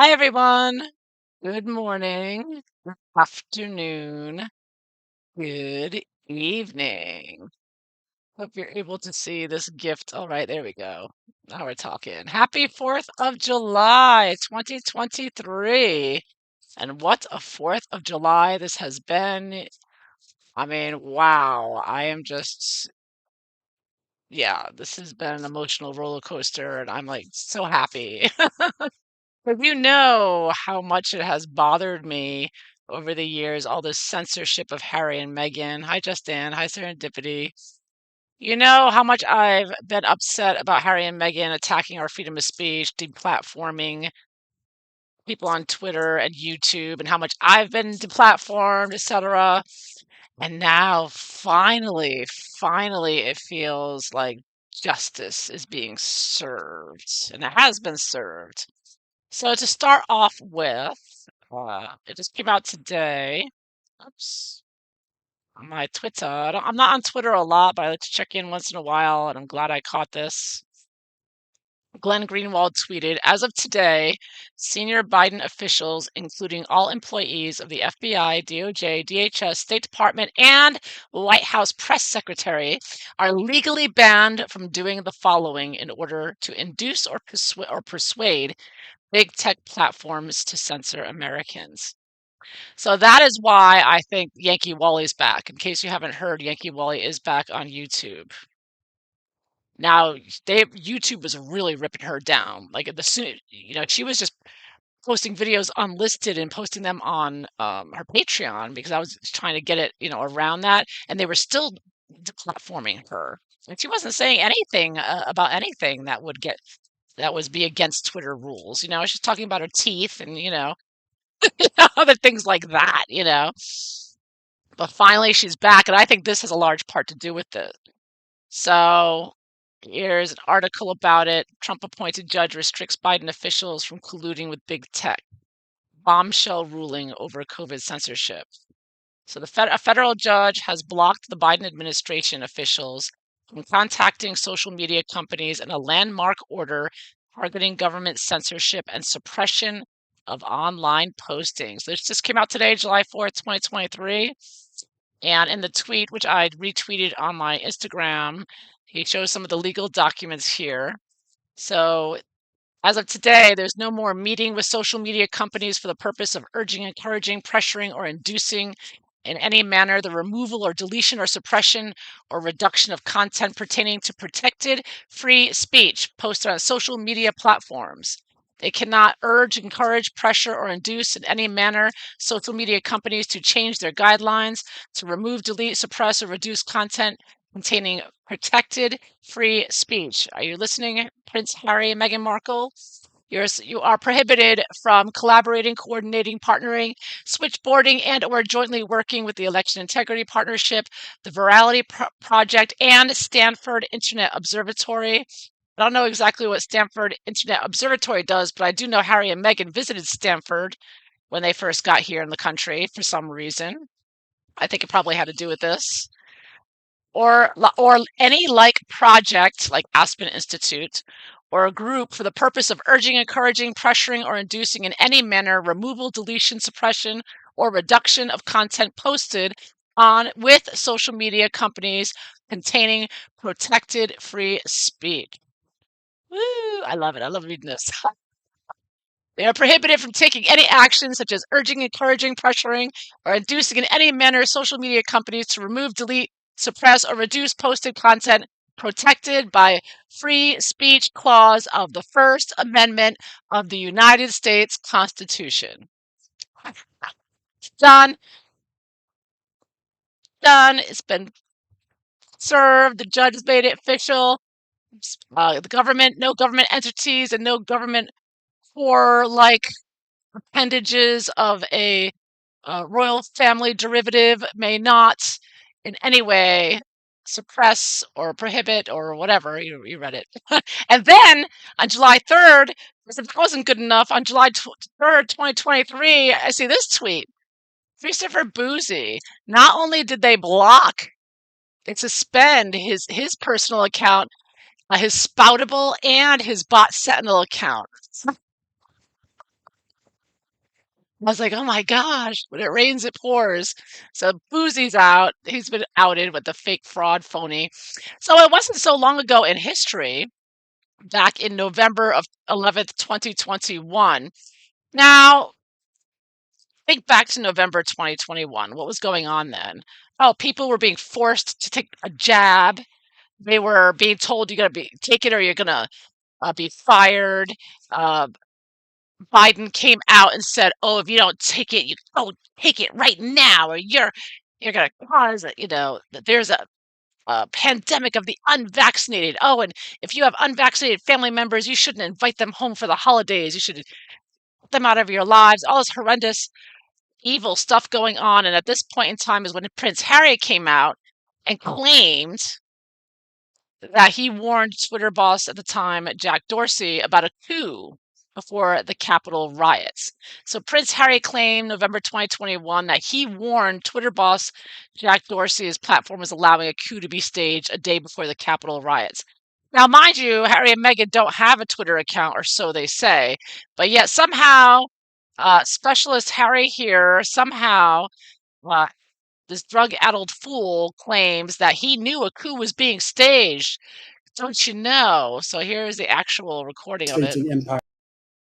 Hi, everyone. Good morning, good afternoon, good evening. Hope you're able to see this gift. All right, there we go. Now we're talking. Happy 4th of July, 2023. And what a 4th of July this has been. I mean, wow. Yeah, this has been an emotional roller coaster, and I'm like so happy. But you know how much it has bothered me over the years, all this censorship of Harry and Meghan. Hi, Justin. Hi, Serendipity. You know how much I've been upset about Harry and Meghan attacking our freedom of speech, deplatforming people on Twitter and YouTube, and how much I've been deplatformed, etc. And now, finally, it feels like justice is being served, and it has been served. So to start off with, it just came out today. Oops. On my Twitter. I'm not on Twitter a lot, but I like to check in once in a while, and I'm glad I caught this. Glenn Greenwald tweeted, as of today, senior Biden officials, including all employees of the FBI, DOJ, DHS, State Department, and White House press secretary, are legally banned from doing the following in order to induce or persuade big tech platforms to censor Americans. So that is why I think Yankee Wally's back. In case you haven't heard, Yankee Wally is back on YouTube. Now, YouTube was really ripping her down. Like the soon, she was just posting videos unlisted and posting them on her Patreon because I was trying to get it, around that, and they were still deplatforming her. And she wasn't saying anything about anything that was be against Twitter rules. She's talking about her teeth and other things like that. But finally, she's back, and I think this has a large part to do with it. So here's an article about it. Trump appointed judge restricts Biden officials from colluding with big tech. Bombshell ruling over COVID censorship. So a federal judge has blocked the Biden administration officials from contacting social media companies in a landmark order targeting government censorship and suppression of online postings. This just came out today, July 4th, 2023. And in the tweet, which I retweeted on my Instagram, he shows some of the legal documents here. So as of today, there's no more meeting with social media companies for the purpose of urging, encouraging, pressuring, or inducing in any manner the removal or deletion or suppression or reduction of content pertaining to protected free speech posted on social media platforms. They cannot urge, encourage, pressure, or induce in any manner social media companies to change their guidelines to remove, delete, suppress, or reduce content containing protected free speech. Are you listening, Prince Harry and Meghan Markle? You are prohibited from collaborating, coordinating, partnering, switchboarding, and/or jointly working with the Election Integrity Partnership, the Virality Project, and Stanford Internet Observatory. I don't know exactly what Stanford Internet Observatory does, but I do know Harry and Meghan visited Stanford when they first got here in the country for some reason. I think it probably had to do with this or any like project like Aspen Institute or a group for the purpose of urging, encouraging, pressuring, or inducing in any manner removal, deletion, suppression, or reduction of content posted on with social media companies containing protected free speech. Woo! I love it. I love reading this. They are prohibited from taking any action such as urging, encouraging, pressuring, or inducing in any manner social media companies to remove, delete, suppress, or reduce posted content protected by free speech clause of the First Amendment of the United States Constitution. Done. Done. It's been served. The judge has made it official. The government, no government entities, and no government for like appendages of a royal family derivative may not in any way suppress or prohibit or whatever. You read it. And then on July 3rd, if that wasn't good enough, on July 3rd, 2023, I see this tweet. Christopher Boozy. Not only did they block and suspend his personal account, his Spoutable and his Bot Sentinel account. I was like, "Oh my gosh, when it rains, it pours." So Boozy's out. He's been outed with the fake fraud phony. So it wasn't so long ago in history, back in November 11th, 2021. Now, think back to November 2021. What was going on then? Oh, people were being forced to take a jab. They were being told, "You got to be take it or you're gonna be fired." Uh, Biden came out and said, "Oh, if you don't take it, you go take it right now, or you're going to cause it. There's a pandemic of the unvaccinated. Oh, and if you have unvaccinated family members, you shouldn't invite them home for the holidays. You should put them out of your lives." All this horrendous, evil stuff going on. And at this point in time is when Prince Harry came out and claimed that he warned Twitter boss at the time, Jack Dorsey, about a coup before the Capitol riots. So Prince Harry claimed November 2021 that he warned Twitter boss Jack Dorsey his platform was allowing a coup to be staged a day before the Capitol riots. Now, mind you, Harry and Meghan don't have a Twitter account, or so they say, but yet somehow, specialist Harry here somehow uh, this drug-addled fool claims that he knew a coup was being staged. Don't you know? So here's the actual recording of it. Devastating impact.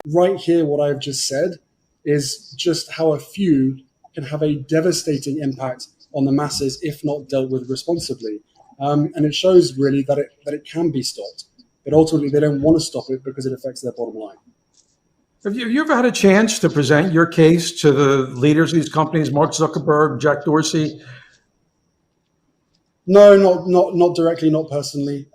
Right here, what I've just said is just how a few can have a devastating impact on the masses if not dealt with responsibly. And it shows really that it can be stopped. But ultimately, they don't want to stop it because it affects their bottom line. Have you ever had a chance to present your case to the leaders of these companies, Mark Zuckerberg, Jack Dorsey? No, not directly, not personally.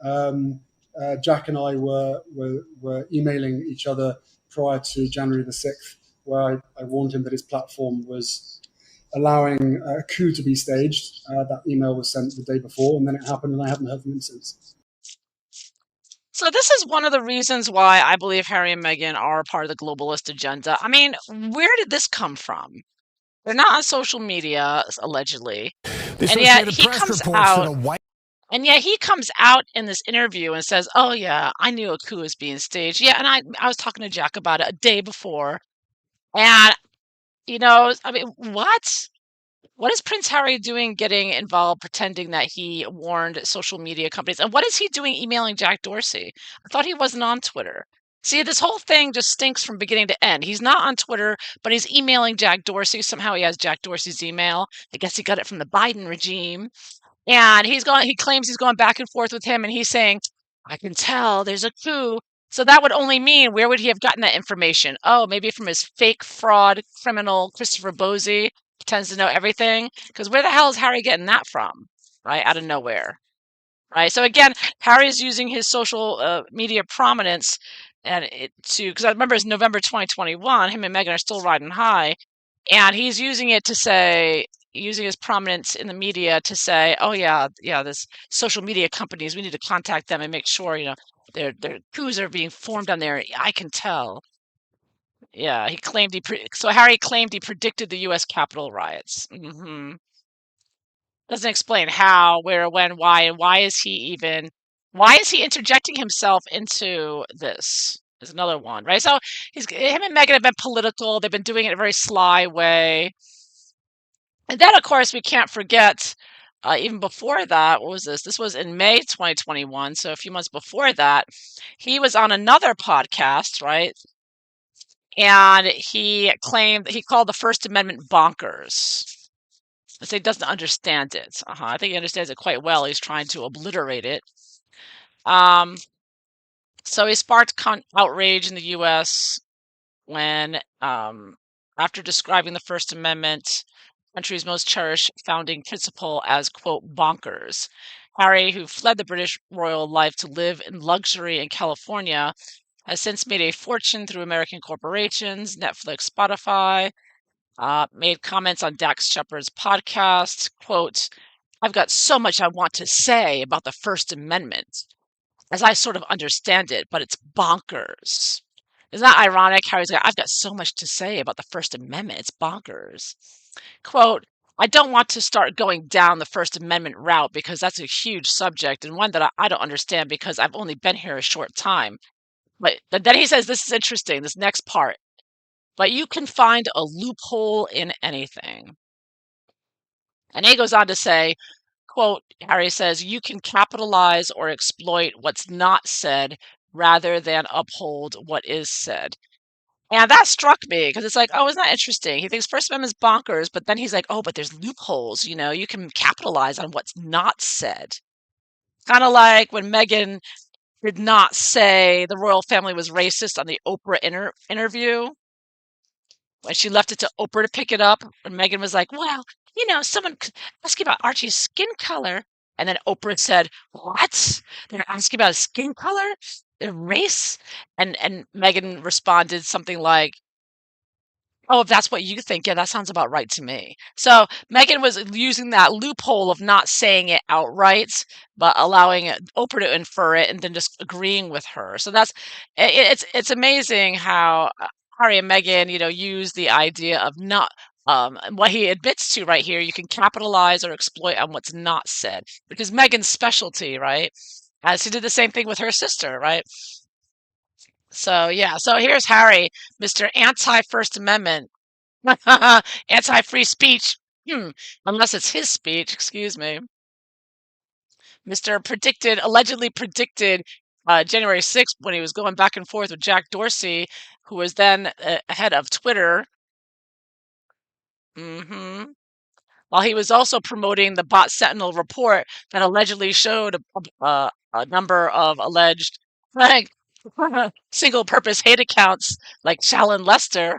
Jack and I were emailing each other prior to January the 6th, where I warned him that his platform was allowing a coup to be staged. That email was sent the day before, and then it happened, and I haven't heard from him since. So this is one of the reasons why I believe Harry and Meghan are part of the globalist agenda. I mean, where did this come from? They're not on social media, allegedly. And yet he comes out And yet he comes out in this interview and says, "Oh yeah, I knew a coup was being staged." Yeah, and I was talking to Jack about it a day before. And I mean, what? What is Prince Harry doing getting involved pretending that he warned social media companies? And what is he doing emailing Jack Dorsey? I thought he wasn't on Twitter. See, this whole thing just stinks from beginning to end. He's not on Twitter, but he's emailing Jack Dorsey. Somehow he has Jack Dorsey's email. I guess he got it from the Biden regime. And he claims he's going back and forth with him, and he's saying, "I can tell there's a coup." So that would only mean, where would he have gotten that information? Oh, maybe from his fake fraud criminal, Christopher Bosey, pretends to know everything. Because where the hell is Harry getting that from? Right? Out of nowhere. Right? So again, Harry is using his social media prominence because I remember it's November 2021, him and Meghan are still riding high. And he's using his prominence in the media to say, "Oh yeah, this social media companies, we need to contact them and make sure, their coups are being formed on there. I can tell." Yeah, so Harry claimed he predicted the U.S. Capitol riots. Doesn't explain how, where, when, why, and why is he interjecting himself into this? Is another one, right? So him and Meghan have been political. They've been doing it in a very sly way. And then, of course, we can't forget, even before that, what was this? This was in May 2021, so a few months before that, he was on another podcast, right? And he called the First Amendment bonkers. I say he doesn't understand it. I think he understands it quite well. He's trying to obliterate it. Um, so he sparked outrage in the U.S. when, after describing the First Amendment, country's most cherished founding principle, as, quote, bonkers. Harry, who fled the British royal life to live in luxury in California, has since made a fortune through American corporations, Netflix, Spotify, made comments on Dax Shepard's podcast, quote, "I've got so much I want to say about the First Amendment, as I sort of understand it, but it's bonkers." Isn't that ironic? Harry's like, "I've got so much to say about the First Amendment. It's bonkers." Quote, "I don't want to start going down the First Amendment route because that's a huge subject and one that I don't understand because I've only been here a short time." But then he says, this is interesting, this next part. but you can find a loophole in anything. And he goes on to say, quote, Harry says, you can capitalize or exploit what's not said rather than uphold what is said. And that struck me because it's like, oh, isn't that interesting? He thinks First Amendment's bonkers, but then he's like, oh, but there's loopholes. You can capitalize on what's not said. Kind of like when Meghan did not say the royal family was racist on the Oprah interview. When she left it to Oprah to pick it up, and Meghan was like, well, someone could ask you about Archie's skin color. And then Oprah said, what? They're asking about his skin color? Their race? And Meghan responded something like, oh, if that's what you think, yeah, that sounds about right to me. So Meghan was using that loophole of not saying it outright, but allowing Oprah to infer it and then just agreeing with her. So it's amazing how Harry and Meghan, use the idea of not what he admits to right here. You can capitalize or exploit on what's not said, which is Meghan's specialty, right? As he did the same thing with her sister, right? So yeah, so here's Harry, Mr. Anti-First Amendment, anti-free speech. Hmm. Unless it's his speech, excuse me. Mr. Allegedly predicted January 6th when he was going back and forth with Jack Dorsey, who was then head of Twitter. hmm While he was also promoting the Bot Sentinel report that allegedly showed a number of alleged like, single-purpose hate accounts like Shallon Lester.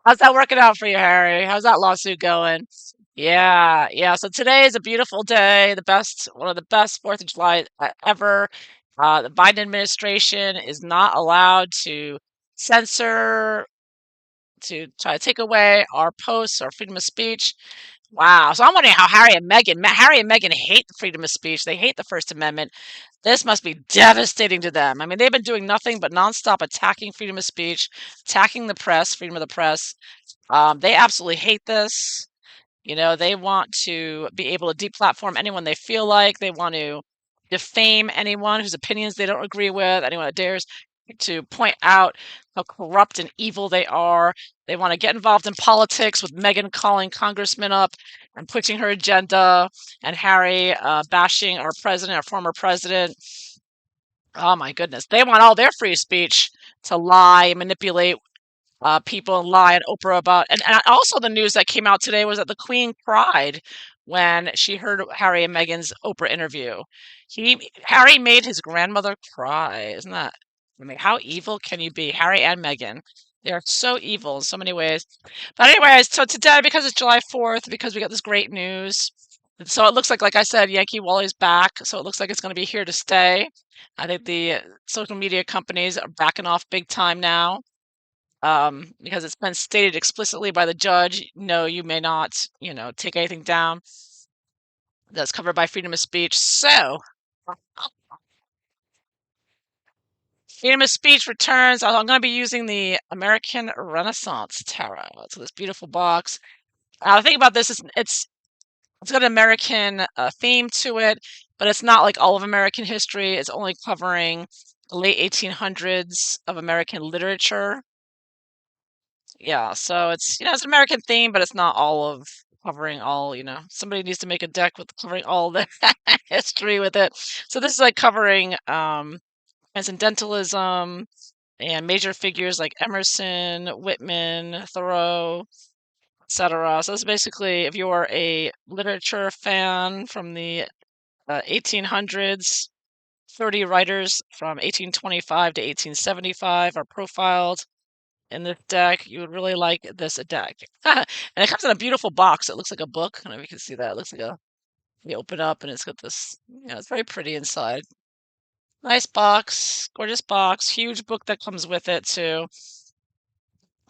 How's that working out for you, Harry? How's that lawsuit going? Yeah, yeah. So today is a beautiful day, one of the best 4th of July ever. The Biden administration is not allowed to censor, to try to take away our posts or freedom of speech. Wow. So I'm wondering how Harry and Meghan hate the freedom of speech. They hate the First Amendment. This must be devastating to them. I mean, they've been doing nothing but nonstop attacking freedom of speech, attacking the press, freedom of the press. They absolutely hate this. They want to be able to deplatform anyone they feel like. They want to defame anyone whose opinions they don't agree with, anyone that dares to point out how corrupt and evil they are. They want to get involved in politics with Meghan calling congressmen up and pushing her agenda, and Harry bashing our president, our former president. Oh my goodness. They want all their free speech to lie, manipulate people and lie on Oprah about. And also, the news that came out today was that the Queen cried when she heard Harry and Meghan's Oprah interview. Harry made his grandmother cry. Isn't that? I mean, how evil can you be, Harry and Meghan? They are so evil in so many ways. But anyways, so today, because it's July 4th, because we got this great news, so it looks like I said, Yankee Wally's back. So it looks like it's going to be here to stay. I think the social media companies are backing off big time now, because it's been stated explicitly by the judge, no, you may not, take anything down that's covered by freedom of speech. So, freedom of speech returns. I'm going to be using the American Renaissance Tarot. So this beautiful box. The thing about this is it's got an American theme to it, but it's not like all of American history. It's only covering the late 1800s of American literature. Yeah, so it's an American theme, but it's not all of covering all, somebody needs to make a deck with covering all the history with it. So this is like covering transcendentalism and major figures like Emerson, Whitman, Thoreau, etc. So it's basically, if you're a literature fan from the 1800s, 30 writers from 1825 to 1875 are profiled in this deck. You would really like this deck. And it comes in a beautiful box. It looks like a book. I don't know if you can see that. It looks like you open up and it's got this, it's very pretty inside. Nice box, gorgeous box, huge book that comes with it too.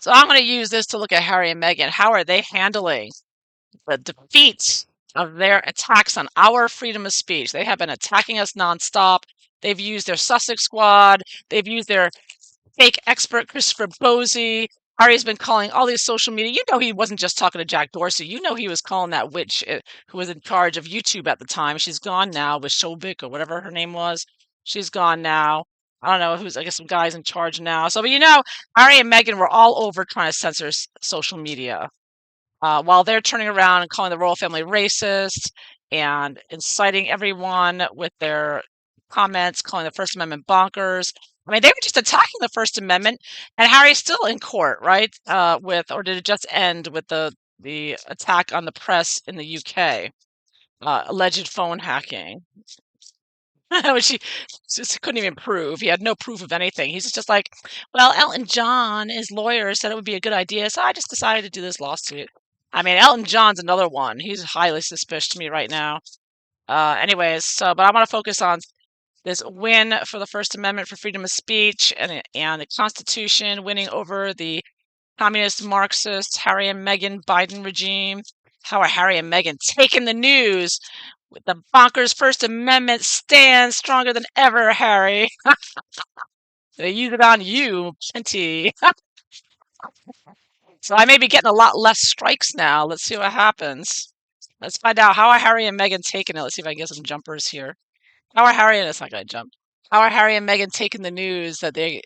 So I'm going to use this to look at Harry and Meghan. How are they handling the defeat of their attacks on our freedom of speech? They have been attacking us nonstop. They've used their Sussex squad. They've used their fake expert Christopher Bosey. Harry's been calling all these social media. He wasn't just talking to Jack Dorsey. He was calling that witch who was in charge of YouTube at the time. She's gone now with Shobik or whatever her name was. She's gone now. I don't know who's, I guess some guys in charge now. So, but Harry and Meghan were all over trying to censor social media. While they're turning around and calling the royal family racist and inciting everyone with their comments, calling the First Amendment bonkers. I mean, they were just attacking the First Amendment, and Harry's still in court, right? Or did it just end with the attack on the press in the UK, alleged phone hacking, which he just couldn't even prove. He had no proof of anything. He's just like, well, Elton John, his lawyer said it would be a good idea, so I just decided to do this lawsuit. I mean, Elton John's another one. He's highly suspicious to me right now. Anyways, but I want to focus on this win for the First Amendment for freedom of speech and the Constitution winning over the communist Marxist Harry and Meghan Biden regime. How are Harry and Meghan taking the news with the bonkers First Amendment stand stronger than ever, Harry? They use it on you, plenty. So I may be getting a lot less strikes now. Let's see what happens. Let's find out how are Harry and Meghan taking it. Let's see if I can get some jumpers here. How are Harry and it's not gonna jump. How are Harry and Meghan taking the news that they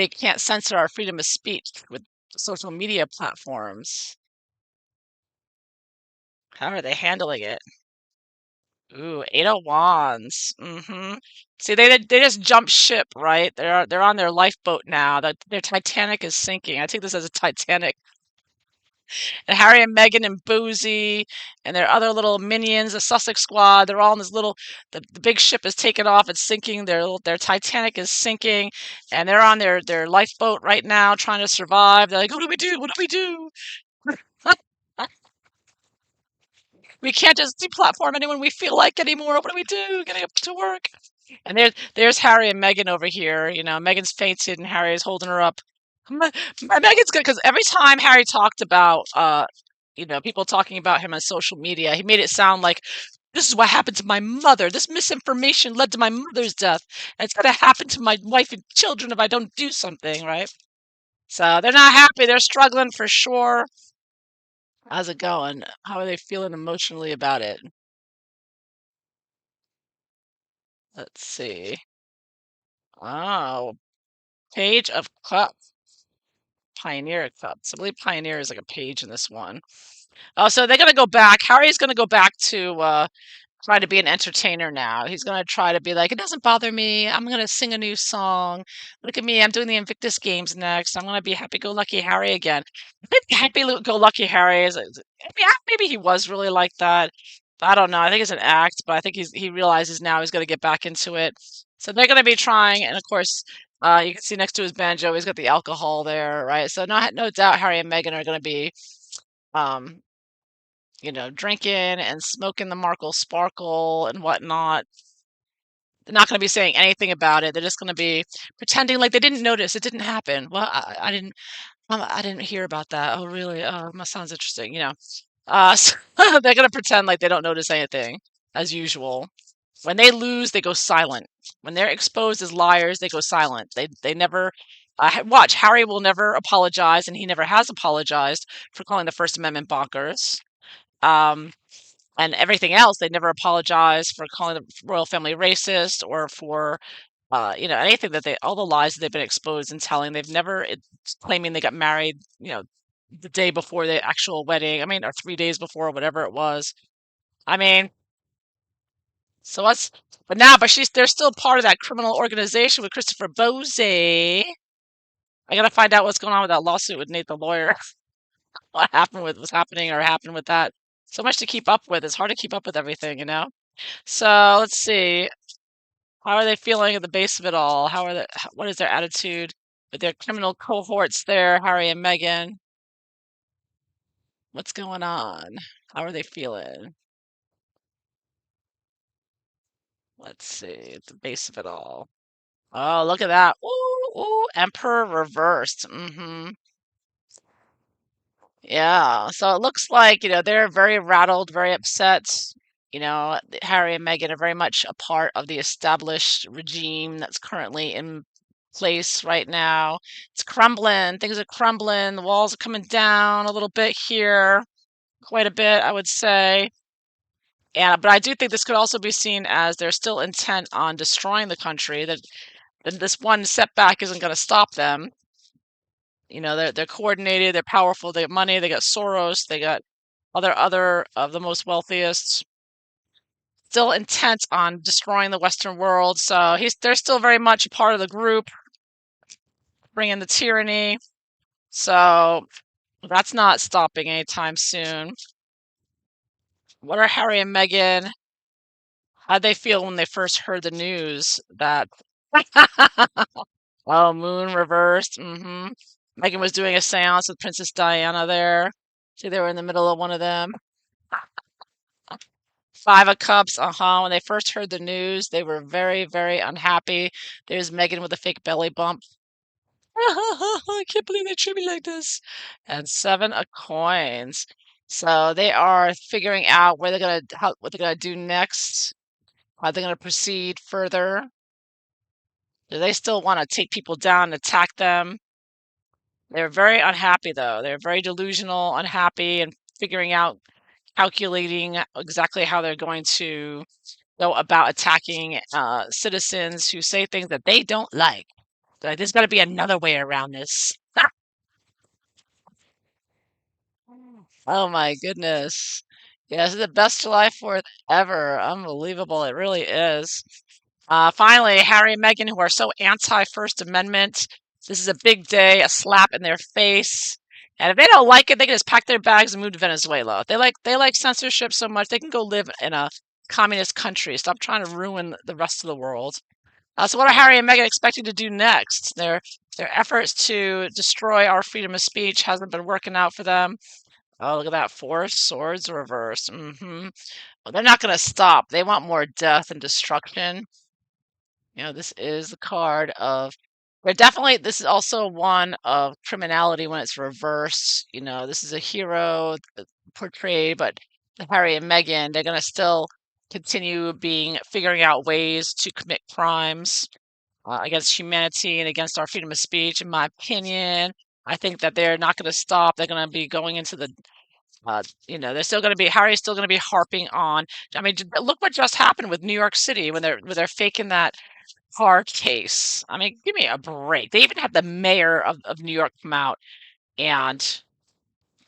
can't censor our freedom of speech with social media platforms? How are they handling it? Ooh, 8 of Wands. See, they just jumped ship, right? They're on their lifeboat now. Their Titanic is sinking. I take this as a Titanic. And Harry and Meghan and Boozy and their other little minions, the Sussex Squad, they're all in this little. The big ship is taking off. It's sinking. Their Titanic is sinking, and they're on their lifeboat right now, trying to survive. They're like, what do we do? What do we do? We can't just deplatform anyone we feel like anymore. What do we do? Getting up to work. And there's Harry and Meghan over here. Meghan's fainted and Harry is holding her up. Meghan's good because every time Harry talked about, people talking about him on social media, he made it sound like this is what happened to my mother. This misinformation led to my mother's death, and it's going to happen to my wife and children if I don't do something, right? So they're not happy. They're struggling for sure. How's it going? How are they feeling emotionally about it? Let's see. Oh, Page of Cups. Pioneer Cups. I believe Pioneer is like a page in this one. Oh, so they're gonna go back. Harry's gonna go back to try to be an entertainer now. He's gonna try to be like, it doesn't bother me. I'm gonna sing a new song. Look at me. I'm doing the Invictus Games next. I'm gonna be happy-go-lucky Harry again. I think happy-go-lucky Harry maybe he was really like that. But I don't know. I think it's an act, but I think he realizes now he's gonna get back into it. So they're gonna be trying, and of course, you can see next to his banjo, he's got the alcohol there, right? So no doubt Harry and Meghan are gonna be um drinking and smoking the Markle Sparkle and whatnot. They're not going to be saying anything about it. They're just going to be pretending like they didn't notice. It didn't happen. Well, I didn't hear about that. Oh, really? Oh, that sounds interesting. So they're going to pretend like they don't notice anything, as usual. When they lose, they go silent. When they're exposed as liars, they go silent. They never. Watch, Harry will never apologize, and he never has apologized for calling the First Amendment bonkers. Um, and everything else, they never apologize for calling the royal family racist or for anything all the lies that they've been exposed and telling. They've never claiming they got married, the day before the actual wedding. I mean, or 3 days before, whatever it was. I mean, so what's but they're still part of that criminal organization with Christopher Bosey. I gotta find out what's going on with that lawsuit with Nate the lawyer. What happened with what's happening or happened with that? So much to keep up with. It's hard to keep up with everything. So let's see. How are they feeling at the base of it all? What is their attitude with their criminal cohorts there, Harry and Meghan? What's going on? How are they feeling? Let's see, at the base of it all. Oh, look at that. Ooh, ooh, Emperor reversed. Yeah. So it looks like, they're very rattled, very upset. Harry and Meghan are very much a part of the established regime that's currently in place right now. It's crumbling. Things are crumbling. The walls are coming down a little bit here, quite a bit, I would say. But I do think this could also be seen as they're still intent on destroying the country. That this one setback isn't going to stop them. They're coordinated, they're powerful, they got money, they got Soros, they got other of the most wealthiest, still intent on destroying the Western world. So they're still very much a part of the group, bringing the tyranny. So that's not stopping anytime soon. What are Harry and Meghan? How'd they feel when they first heard the news that oh, moon reversed? Meghan was doing a seance with Princess Diana there. See, they were in the middle of one of them. Five of Cups, when they first heard the news, they were very, very unhappy. There's Meghan with a fake belly bump. I can't believe they treat me like this. And Seven of Coins. So they are figuring out what they're gonna do next. How they're gonna proceed further. Do they still want to take people down and attack them? They're very unhappy though. They're very delusional, unhappy, and figuring out, calculating exactly how they're going to go about attacking citizens who say things that they don't like. Like, there's got to be another way around this. Oh my goodness. Yeah, this is the best July 4th ever. Unbelievable. It really is. Finally, Harry and Meghan, who are so anti-First Amendment, this is a big day, a slap in their face. And if they don't like it, they can just pack their bags and move to Venezuela. They like censorship so much, they can go live in a communist country. Stop trying to ruin the rest of the world. So what are Harry and Meghan expecting to do next? Their efforts to destroy our freedom of speech hasn't been working out for them. Oh, look at that. Four of Swords reversed. Well, they're not going to stop. They want more death and destruction. This is the card of. This is also one of criminality when it's reversed. This is a hero portrayed, but Harry and Meghan, they're going to still continue figuring out ways to commit crimes against humanity and against our freedom of speech, in my opinion. I think that they're not going to stop. They're going to be going into they're still going to be, Harry's still going to be harping on. I mean, look what just happened with New York City when they're faking that car case. I mean, give me a break. They even had the mayor of New York come out and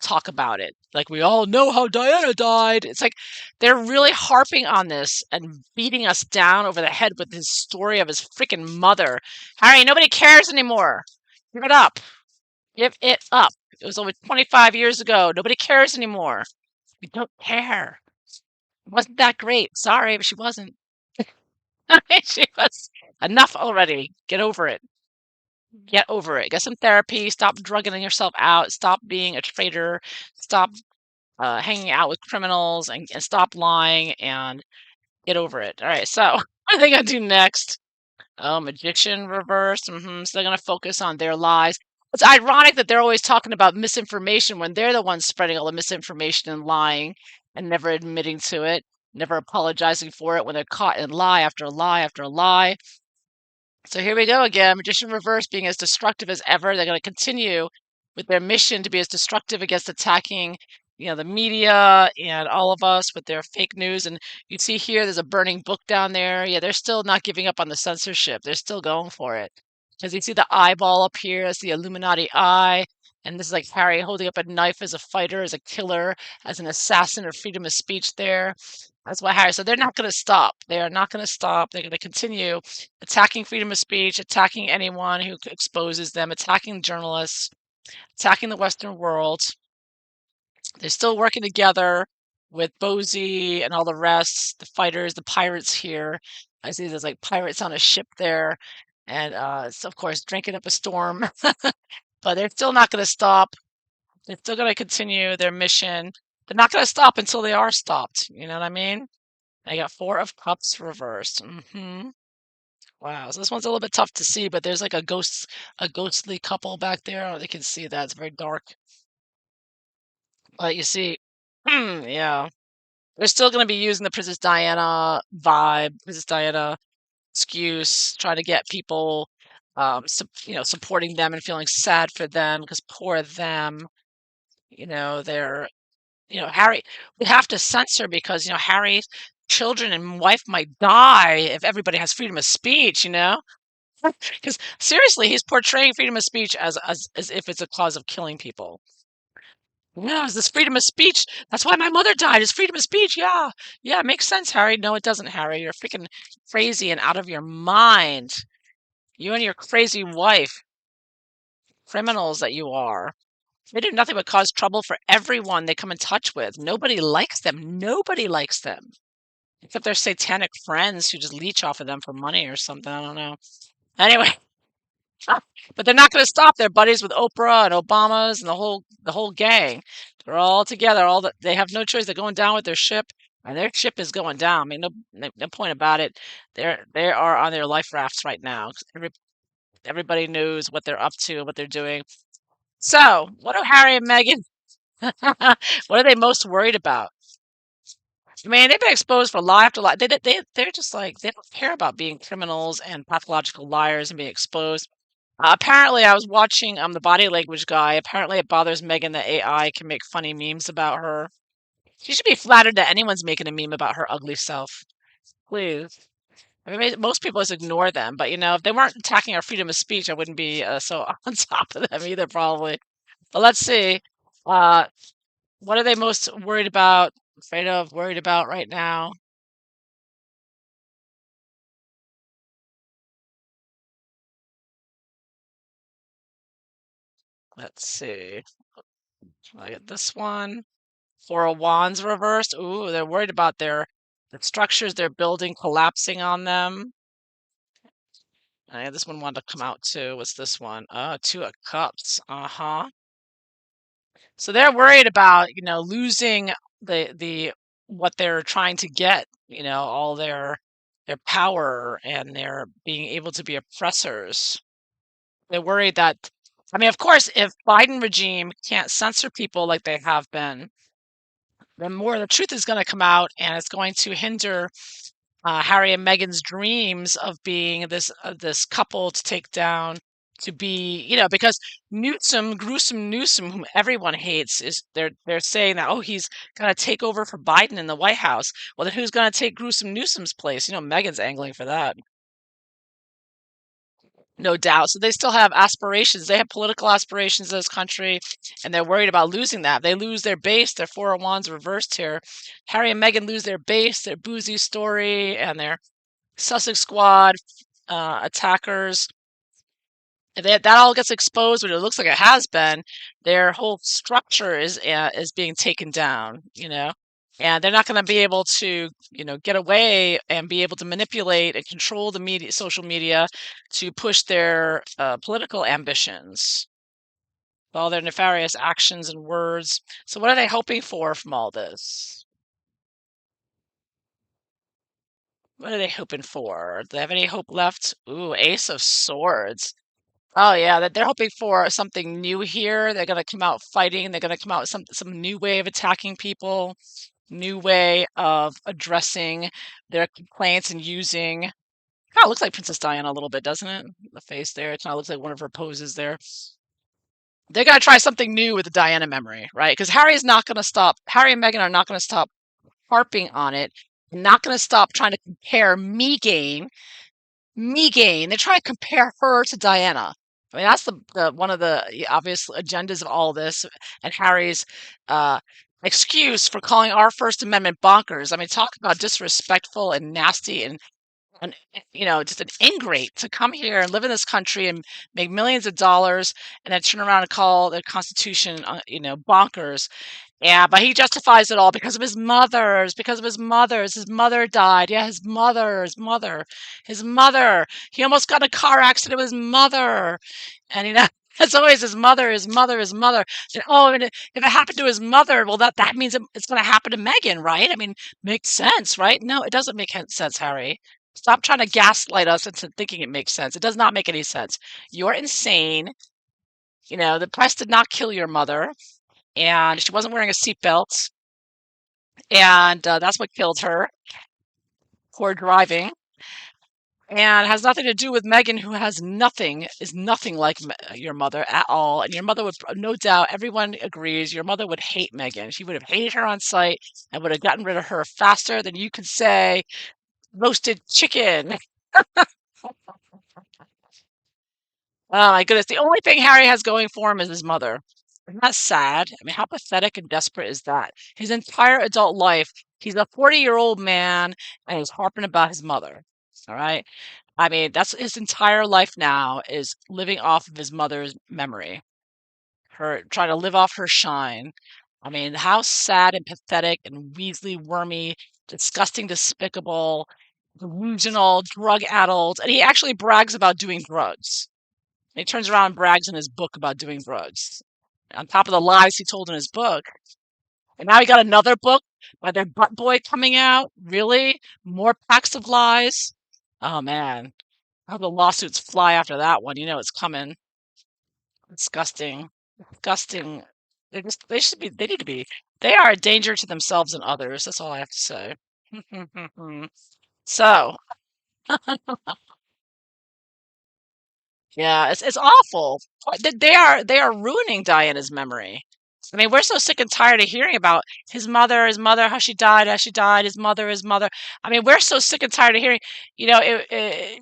talk about it. Like, we all know how Diana died. It's like they're really harping on this and beating us down over the head with his story of his freaking mother. Harry, nobody cares anymore. Give it up. Give it up. It was over 25 years ago. Nobody cares anymore. We don't care. It wasn't that great. Sorry, but she wasn't. She was enough already. Get over it. Get over it. Get some therapy. Stop drugging yourself out. Stop being a traitor. Stop hanging out with criminals and stop lying and get over it. All right, so what are they gonna do next? Oh, Magician reversed. So they're gonna focus on their lies. It's ironic that they're always talking about misinformation when they're the ones spreading all the misinformation and lying and never admitting to it, never apologizing for it when they're caught in lie after lie after lie. So here we go again. Magician reverse being as destructive as ever. They're going to continue with their mission to be as destructive against attacking, the media and all of us with their fake news. And you see here, there's a burning book down there. Yeah, they're still not giving up on the censorship. They're still going for it. Because you see the eyeball up here, that's the Illuminati eye. And this is like Harry holding up a knife as a fighter, as a killer, as an assassin of freedom of speech there. That's why Harry. So they're not going to stop. They are not going to stop. They're going to continue attacking freedom of speech, attacking anyone who exposes them, attacking journalists, attacking the Western world. They're still working together with Bozy and all the rest, the fighters, the pirates here. I see there's like pirates on a ship there, and so of course drinking up a storm. But they're still not going to stop. They're still going to continue their mission. They're not going to stop until they are stopped. You know what I mean? I got Four of Cups reversed. Wow, so this one's a little bit tough to see, but there's like a ghostly couple back there. I don't know if they can see that. It's very dark. But you see, yeah, they're still going to be using the Princess Diana vibe, Princess Diana excuse, trying to get people, supporting them and feeling sad for them because poor them. They're Harry, we have to censor because, Harry's children and wife might die if everybody has freedom of speech. Because seriously, he's portraying freedom of speech as if it's a cause of killing people. Yeah, is this freedom of speech? That's why my mother died. Is freedom of speech? Yeah, yeah, it makes sense, Harry. No, it doesn't, Harry. You're freaking crazy and out of your mind. You and your crazy wife, criminals that you are. They do nothing but cause trouble for everyone they come in touch with. Nobody likes them. Nobody likes them. Except their satanic friends who just leech off of them for money or something. I don't know. Anyway, but they're not going to stop. They're buddies with Oprah and Obama's and the whole gang. They're all together. They have no choice. They're going down with their ship, and their ship is going down. I mean, no point about it. They are on their life rafts right now. Everybody knows what they're up to and what they're doing. So, what do Harry and Meghan? What are they most worried about? I mean, they've been exposed for lie after lie. They're just like they don't care about being criminals and pathological liars and being exposed. Apparently, I was watching the body language guy. Apparently, it bothers Megan that AI can make funny memes about her. She should be flattered that anyone's making a meme about her ugly self. Please. I mean, most people just ignore them, but if they weren't attacking our freedom of speech, I wouldn't be so on top of them either, probably. But let's see. Uh, what are they most worried about, afraid of, worried about right now? Let's see. I get this one. Four of Wands reversed. Ooh, they're worried about the structures they're building collapsing on them. This one wanted to come out too. What's this one? Oh, Two of Cups. Uh-huh. So they're worried about, losing the what they're trying to get, all their power and their being able to be oppressors. They're worried that, I mean, of course, if Biden regime can't censor people like they have been, then more the truth is going to come out, and it's going to hinder Harry and Meghan's dreams of being this couple to take down, to be, because Gruesome Newsom, whom everyone hates, is they're saying that, oh, he's going to take over for Biden in the White House. Well, then who's going to take Gruesome Newsom's place? Meghan's angling for that. No doubt. So they still have aspirations. They have political aspirations in this country, and they're worried about losing that. They lose their base. Their Four of Wands reversed here. Harry and Meghan lose their base, their boozy story, and their Sussex Squad attackers. If that all gets exposed, which it looks like it has been, their whole structure is being taken down. And they're not going to be able to, get away and be able to manipulate and control the media, social media, to push their political ambitions, all their nefarious actions and words. So, what are they hoping for from all this? What are they hoping for? Do they have any hope left? Ooh, Ace of Swords. Oh yeah, that they're hoping for something new here. They're gonna come out fighting. They're gonna come out with some new way of attacking people, new way of addressing their complaints and using. Kind of looks like Princess Diana a little bit, doesn't it? The face there. It kind of looks like one of her poses there. They're gonna try something new with the Diana memory, right? Because Harry is not gonna stop. Harry and Meghan are not gonna stop harping on it. Not gonna stop trying to compare Meghan. They try to compare her to Diana. I mean, that's the one of the obvious agendas of all this, and Harry's uh, excuse for calling our First Amendment bonkers. I mean, talk about disrespectful and nasty and just an ingrate to come here and live in this country and make millions of dollars and then turn around and call the Constitution, bonkers. Yeah, but he justifies it all because of his mothers, because of his mothers. His mother died. Yeah, his mother. He almost got in a car accident with his mother. And it's always his mother, his mother, his mother. And, oh, and if it happened to his mother, well, that means it's going to happen to Meghan, right? I mean, makes sense, right? No, it doesn't make sense, Harry. Stop trying to gaslight us into thinking it makes sense. It does not make any sense. You're insane. The press did not kill your mother, and she wasn't wearing a seatbelt, and that's what killed her. Poor driving, and it has nothing to do with Meghan, who is nothing like your mother at all. And your mother would, no doubt, everyone agrees, your mother would hate Meghan. She would have hated her on sight and would have gotten rid of her faster than you can say roasted chicken. Oh my goodness. The only thing Harry has going for him is his mother. Isn't that sad? I mean, how pathetic and desperate is that? His entire adult life, he's a 40-year-old man and he's harping about his mother. All right. I mean, that's his entire life now is living off of his mother's memory, her trying to live off her shine. I mean, how sad and pathetic and Weasley wormy, disgusting, despicable, delusional, drug-addled, and he actually brags about doing drugs. He turns around and brags in his book about doing drugs. On top of the lies he told in his book. And now he got another book by their butt boy coming out. Really? More packs of lies? Oh man. How the lawsuits fly after that one. You know it's coming. Disgusting. Disgusting. They should be they need to be. They are a danger to themselves and others. That's all I have to say. So yeah, it's awful. They are ruining Diana's memory. I mean, we're so sick and tired of hearing about his mother, how she died, his mother. I mean, we're so sick and tired of hearing,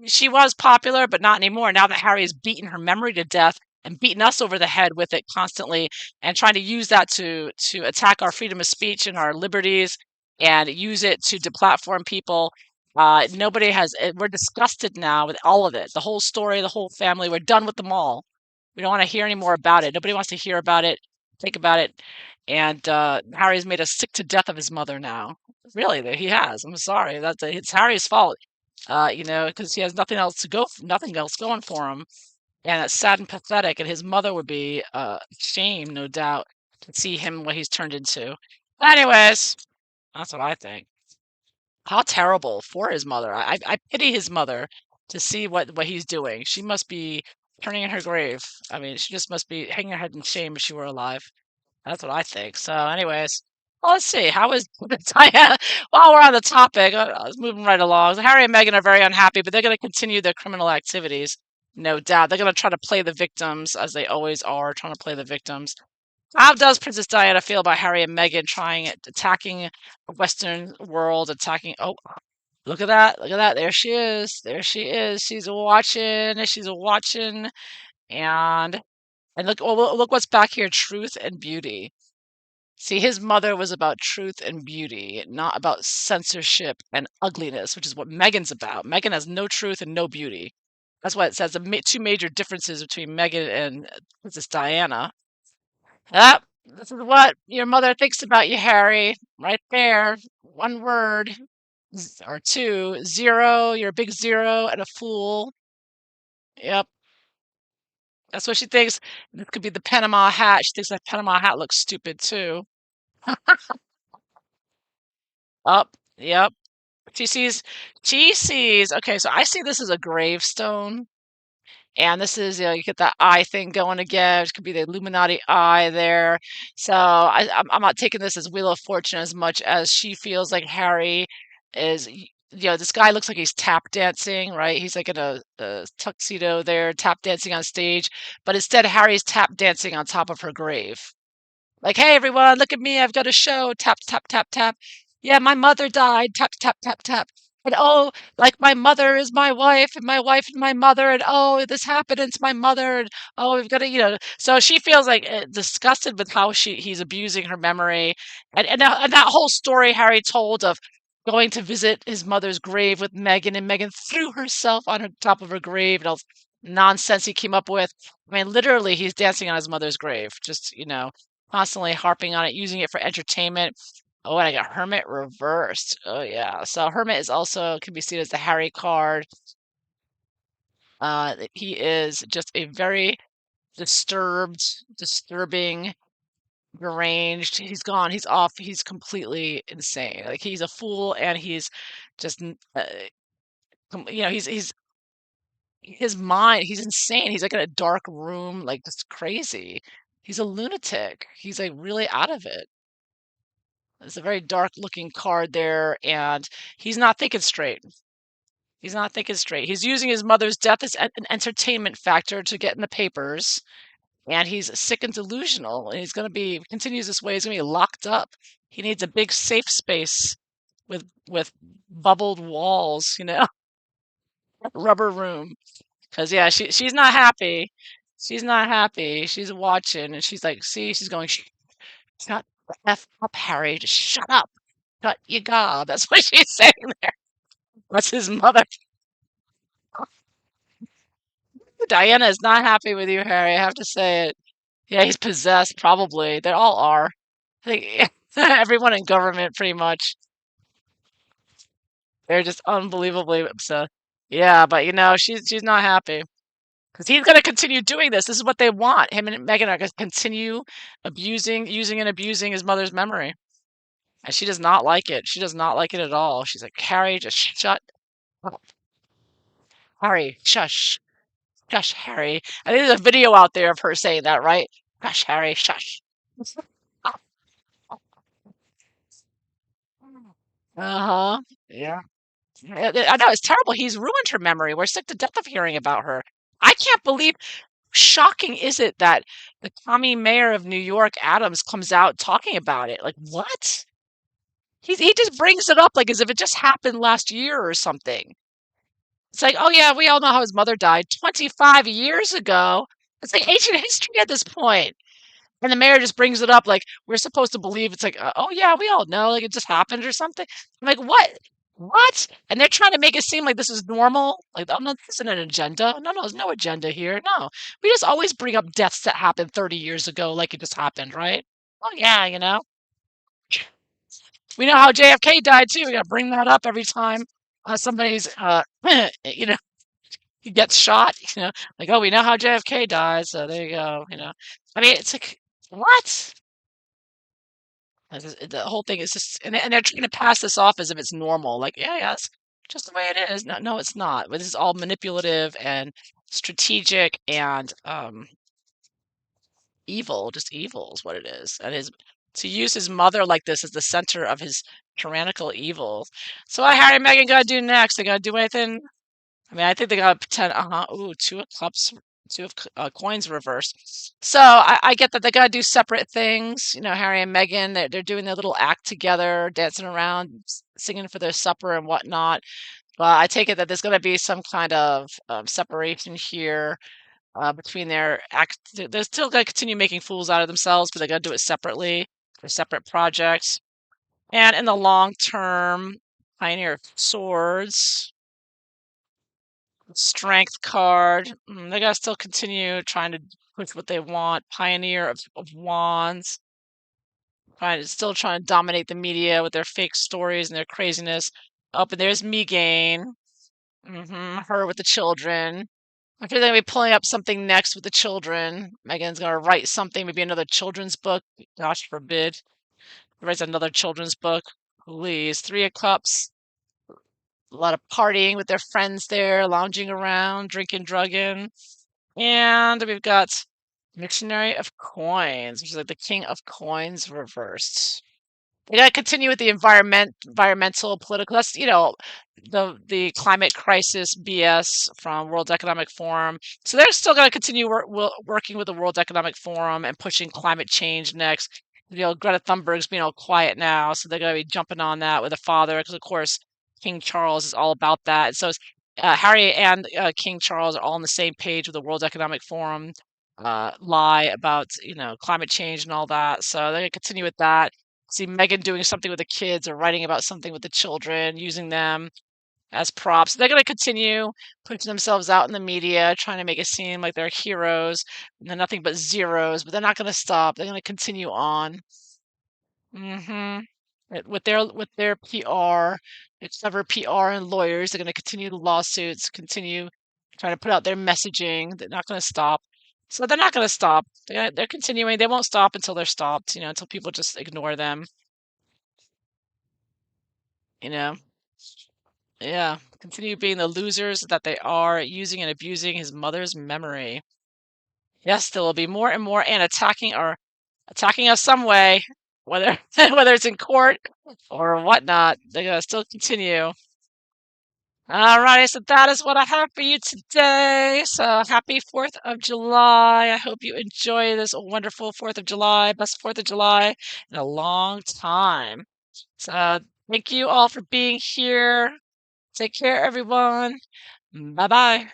she was popular, but not anymore. Now that Harry has beaten her memory to death and beaten us over the head with it constantly and trying to use that to attack our freedom of speech and our liberties and use it to deplatform people. Nobody has, we're disgusted now with all of it. The whole story, the whole family. We're done with them all. We don't want to hear any more about it. Nobody wants to hear about it, think about it. And Harry's made us sick to death of his mother now. Really, he has. I'm sorry. It's Harry's fault. Because he has nothing else nothing else going for him. And it's sad and pathetic. And his mother would be ashamed, no doubt, to see him what he's turned into. Anyways, that's what I think. How terrible for his mother. I pity his mother to see what he's doing. She must be turning in her grave. I mean, she just must be hanging her head in shame if she were alive. That's what I think. So, anyways, well, let's see. How is Diana? While we're on the topic, I was moving right along. Harry and Meghan are very unhappy, but they're going to continue their criminal activities, no doubt. They're going to try to play the victims, as they always are, trying to play the victims. How does Princess Diana feel about Harry and Meghan attacking the Western world, attacking? Oh, look at that! Look at that! There she is! There she is! She's watching! She's watching! And look! Oh, look what's back here! Truth and beauty. See, his mother was about truth and beauty, not about censorship and ugliness, which is what Meghan's about. Meghan has no truth and no beauty. That's why it says the two major differences between Meghan and Princess Diana. Yep, this is what your mother thinks about you, Harry. Right there. One word. Or two. Zero. You're a big zero and a fool. Yep. That's what she thinks. This could be the Panama hat. She thinks that Panama hat looks stupid too. Up. Yep. She sees, okay, so I see this as a gravestone. And this is, you get that eye thing going again. It could be the Illuminati eye there. So I'm not taking this as Wheel of Fortune as much as she feels like Harry is. This guy looks like he's tap dancing, right? He's like in a tuxedo there, tap dancing on stage. But instead, Harry's tap dancing on top of her grave. Like, hey, everyone, look at me. I've got a show. Tap, tap, tap, tap. Yeah, my mother died. Tap, tap, tap, tap. And oh, like my mother is my wife, and my wife and my mother, and oh, this happened, and it's my mother, and oh, we've got to, So she feels like disgusted with how he's abusing her memory, and that whole story Harry told of going to visit his mother's grave with Meghan, and Meghan threw herself on the top of her grave, and all this nonsense he came up with. I mean, literally, he's dancing on his mother's grave, just constantly harping on it, using it for entertainment. Oh, and I got Hermit reversed. Oh yeah. So Hermit is also can be seen as the Harry card. He is just a very disturbing, deranged. He's gone. He's off. He's completely insane. Like he's a fool, and he's just, he's his mind. He's insane. He's like in a dark room, like just crazy. He's a lunatic. He's like really out of it. It's a very dark looking card there, and he's not thinking straight. He's not thinking straight. He's using his mother's death as an entertainment factor to get in the papers, and he's sick and delusional. And he's going to be continues this way. He's going to be locked up. He needs a big safe space with bubbled walls, rubber room. Cause yeah, she's not happy. She's not happy. She's watching and she's like, see, she's going, shut the F up, Harry. Just shut up. Shut your gob. That's what she's saying there. That's his mother. Diana is not happy with you, Harry. I have to say it. Yeah, he's possessed, probably. They all are. I think everyone in government, pretty much. They're just unbelievably upset. Yeah, but she's not happy because he's going to continue doing this. This is what they want. Him and Meghan are going to continue using and abusing his mother's memory. And she does not like it. She does not like it at all. She's like, Harry, just shut up. Harry, shush. Shush, Harry. I think there's a video out there of her saying that, right? Shush, Harry, shush. Uh-huh. Yeah. I know it's terrible. He's ruined her memory. We're sick to death of hearing about her. I can't believe shocking is it that the commie mayor of New York, Adams, comes out talking about it? Like, what? He just brings it up like as if it just happened last year or something. It's like, oh yeah, we all know how his mother died 25 years ago. It's like ancient history at this point. And the mayor just brings it up like we're supposed to believe it's like, oh yeah, we all know, like it just happened or something. I'm like, what? What? And they're trying to make it seem like this is normal. Like, oh no, this isn't an agenda. No, there's no agenda here. No. We just always bring up deaths that happened 30 years ago like it just happened, right? Oh yeah, We know how JFK died too. We gotta bring that up every time somebody's you know, he gets shot, like, oh, we know how JFK died, so there you go. I mean, it's like, what? The whole thing is just, and they're trying to pass this off as if it's normal. Like, yeah, it's just the way it is. No, no, it's not. But this is all manipulative and strategic and evil. Just evil is what it is. And to use his mother like this as the center of his tyrannical evil. So what Harry and Meghan gotta do next? They gotta do anything? I mean, I think they gotta pretend. Ooh, two of cups, two of coins reversed. So I get that they gotta do separate things. Harry and Meghan, they're doing their little act together, dancing around, singing for their supper and whatnot. But I take it that there's gonna be some kind of separation here between their act. They're still gonna continue making fools out of themselves, but they gotta do it separately for separate projects. And in the long term, Pioneer of Swords. Strength card. They gotta still continue trying to push what they want. Pioneer of Wands. Still trying to dominate the media with their fake stories and their craziness. Up and there's Meghan. Her with the children. I feel they're gonna be pulling up something next with the children. Megan's gonna write something, maybe another children's book. Gosh forbid. Writes another children's book. Please. Three of Cups. A lot of partying with their friends there, lounging around, drinking, drugging. And we've got Missionary of Coins, which is like the King of Coins reversed. They gotta continue with the environmental, political. That's the climate crisis BS from World Economic Forum. So they're still gonna continue working with the World Economic Forum and pushing climate change next. Greta Thunberg's being all quiet now, so they're gonna be jumping on that with a father, because of course King Charles is all about that. And so Harry and King Charles are all on the same page with the World Economic Forum lie about climate change and all that. So they're gonna continue with that. See Meghan doing something with the kids or writing about something with the children, using them as props. They're gonna continue putting themselves out in the media, trying to make it seem like they're heroes and they're nothing but zeros. But they're not gonna stop. They're gonna continue on. hmm With their PR, it's clever PR and lawyers. They're going to continue the lawsuits, continue trying to put out their messaging. They're not going to stop. So they're not going to stop. They're continuing. They won't stop until they're stopped. Until people just ignore them. You know, yeah. Continue being the losers that they are, using and abusing his mother's memory. Yes, there will be more and more and attacking us some way, whether whether it's in court or whatnot. They're gonna still continue. Alrighty, so that is what I have for you today. So happy 4th of July. I hope you enjoy this wonderful 4th of July. Best 4th of July in a long time. So thank you all for being here. Take care, everyone. Bye bye.